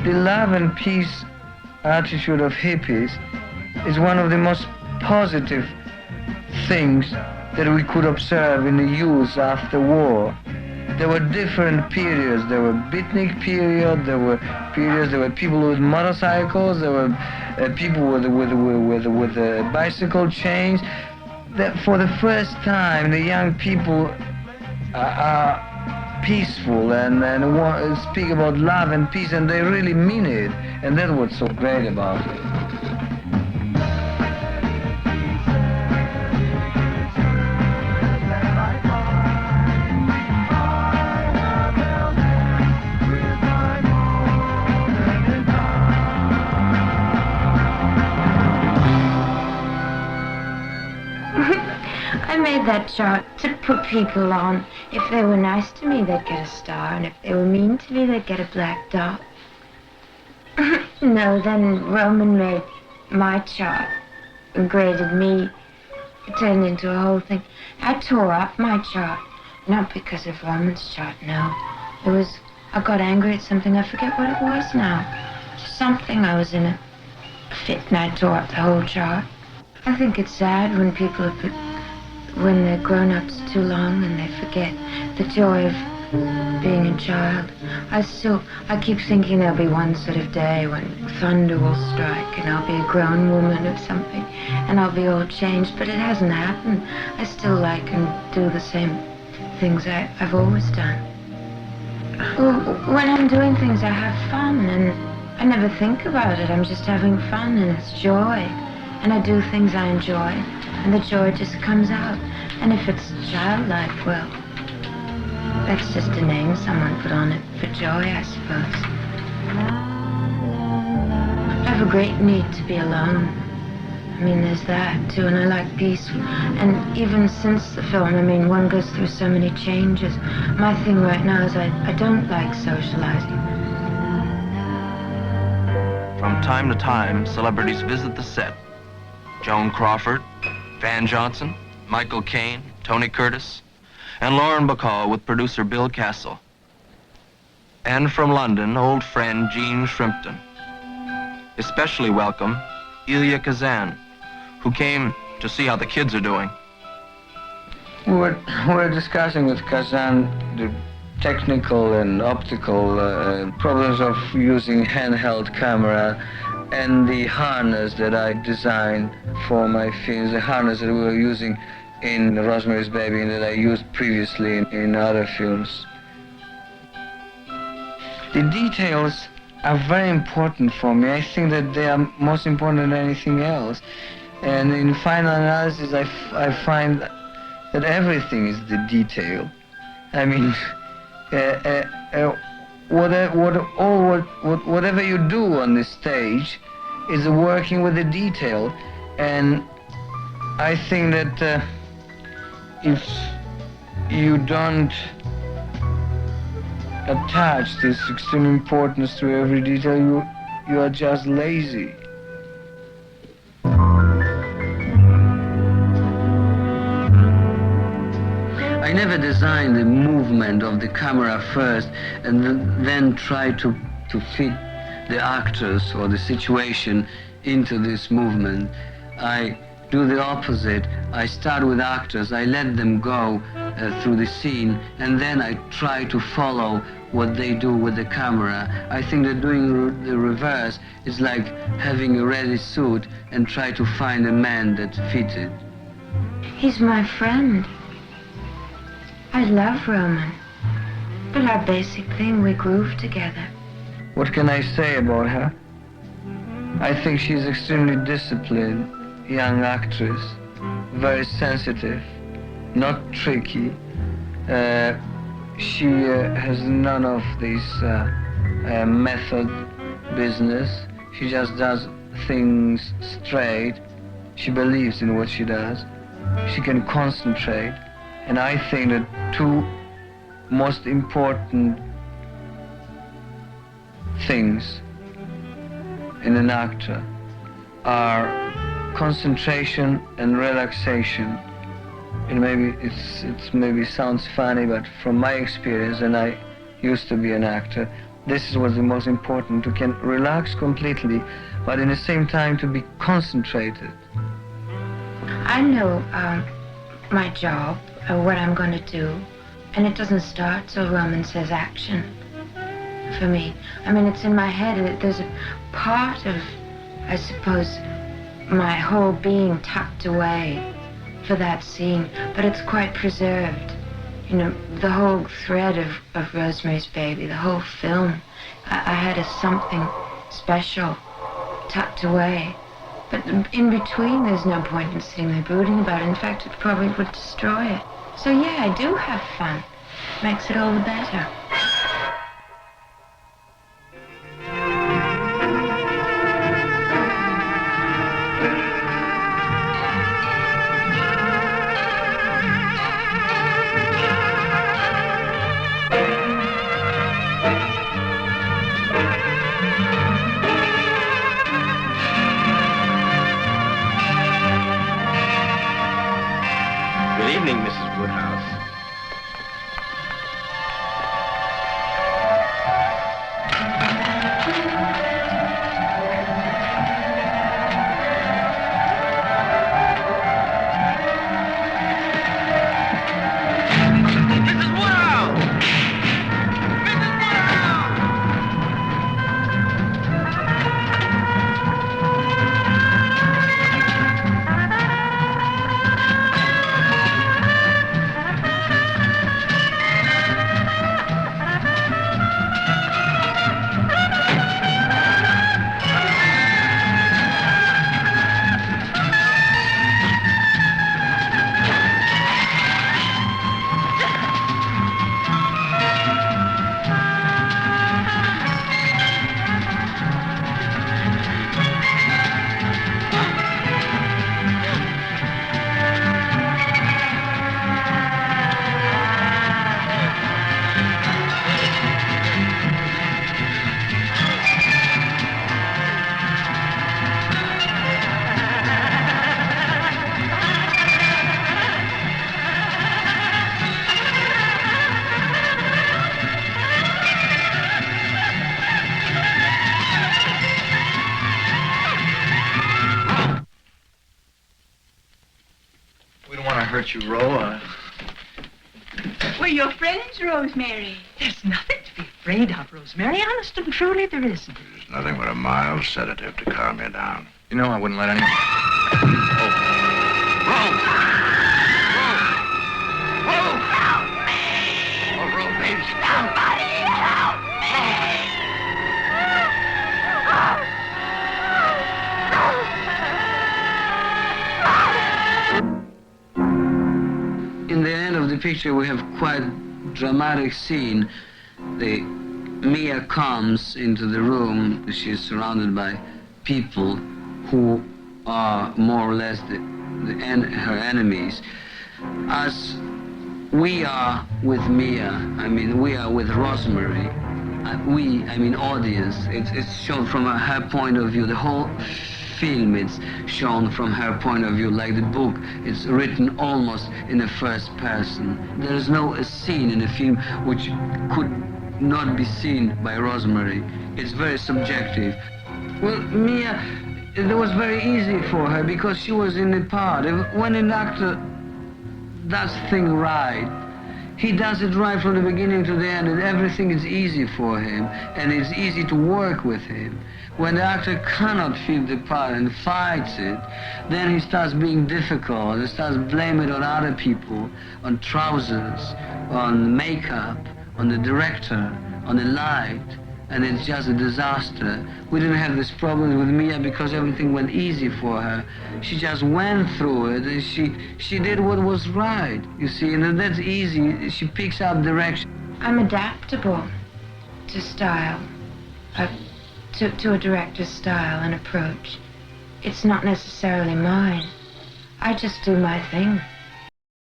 The love and peace attitude of hippies is one of the most positive things that we could observe in the youth after war. There were different periods. There were beatnik period. There were periods. There were people with motorcycles. There were people with bicycle chains. That for the first time, the young people are peaceful and speak about love and peace, and they really mean it. And that's what's so great about it. I made that chart to put people on. If they were nice to me, they'd get a star, and if they were mean to me, they'd get a black dot. No, then Roman made my chart and graded me. It turned into a whole thing. I tore off my chart, not because of Roman's chart, no. It was, I got angry at something, I forget what it was now. Just something, I was in a fit and I tore up the whole chart. I think it's sad when people have when they're grown-ups too long and they forget the joy of being a child. I keep thinking there'll be one sort of day when thunder will strike and I'll be a grown woman or something and I'll be all changed, but it hasn't happened. I still like and do the same things I've always done. Well, when I'm doing things, I have fun and I never think about it. I'm just having fun and it's joy. And I do things I enjoy, and the joy just comes out. And if it's childlike, well, that's just a name someone put on it for joy, I suppose. I have a great need to be alone. I mean, there's that, too, and I like peace. And even since the film, I mean, one goes through so many changes. My thing right now is I don't like socializing. From time to time, celebrities visit the set. Joan Crawford, Van Johnson, Michael Caine, Tony Curtis, and Lauren Bacall with producer Bill Castle. And from London, old friend Jean Shrimpton. Especially welcome, Ilya Kazan, who came to see how the kids are doing. We were discussing with Kazan the technical and optical problems of using handheld camera and the harness that I designed for my films, the harness that we were using in Rosemary's Baby and that I used previously in other films. The details are very important for me. I think that they are most important than anything else. And in final analysis, I find that everything is the detail. I mean, whatever you do on the stage is working with the detail, and I think that if you don't attach this extreme importance to every detail, you are just lazy. I never designed the movement of the camera first and then try to fit the actors or the situation into this movement. I do the opposite. I start with actors, I let them go through the scene, and then I try to follow what they do with the camera. I think that doing the reverse is like having a ready suit and try to find a man that fits it. He's my friend. I love Roman, but our basic thing, we groove together. What can I say about her? I think she's extremely disciplined, young actress, very sensitive, not tricky. She has none of this method business. She just does things straight. She believes in what she does. She can concentrate. And I think that two most important things in an actor are concentration and relaxation. And maybe it maybe sounds funny, but from my experience, and I used to be an actor, This is what's the most important, to can relax completely, but in the same time to be concentrated. I know my job, what I'm going to do, and it doesn't start till Roman says action for me. I mean, it's in my head. There's a part of, I suppose, my whole being tucked away for that scene, but it's quite preserved. You know, the whole thread of Rosemary's Baby, the whole film, I had a something special tucked away. But in between, there's no point in sitting there brooding about it. In fact, it probably would destroy it. So yeah, I do have fun. Makes it all the better. Good evening, Mrs. Woodhouse. Hurt you, Ro. We're your friends, Rosemary. There's nothing to be afraid of, Rosemary. Honest and truly, there isn't. There's nothing but a mild sedative to calm you down. You know I wouldn't let anyone... In the end of the picture, we have quite a dramatic scene. Mia comes into the room. She's surrounded by people who are more or less her enemies. As we are with Mia, I mean, we are with Rosemary. Audience. It's shown from her point of view. The whole film is shown from her point of view, like the book. It's written almost in the first person. There is no scene in the film which could not be seen by Rosemary. It's very subjective. Well, Mia, it was very easy for her because she was in the part. When an actor does things right, he does it right from the beginning to the end, and everything is easy for him, and it's easy to work with him. When the actor cannot feel the part and fights it, then he starts being difficult, and starts blaming it on other people, on trousers, on makeup, on the director, on the light, and it's just a disaster. We didn't have this problem with Mia because everything went easy for her. She just went through it, and she did what was right, you see, and that's easy. She picks up direction. I'm adaptable to style, to a director's style and approach. It's not necessarily mine. I just do my thing.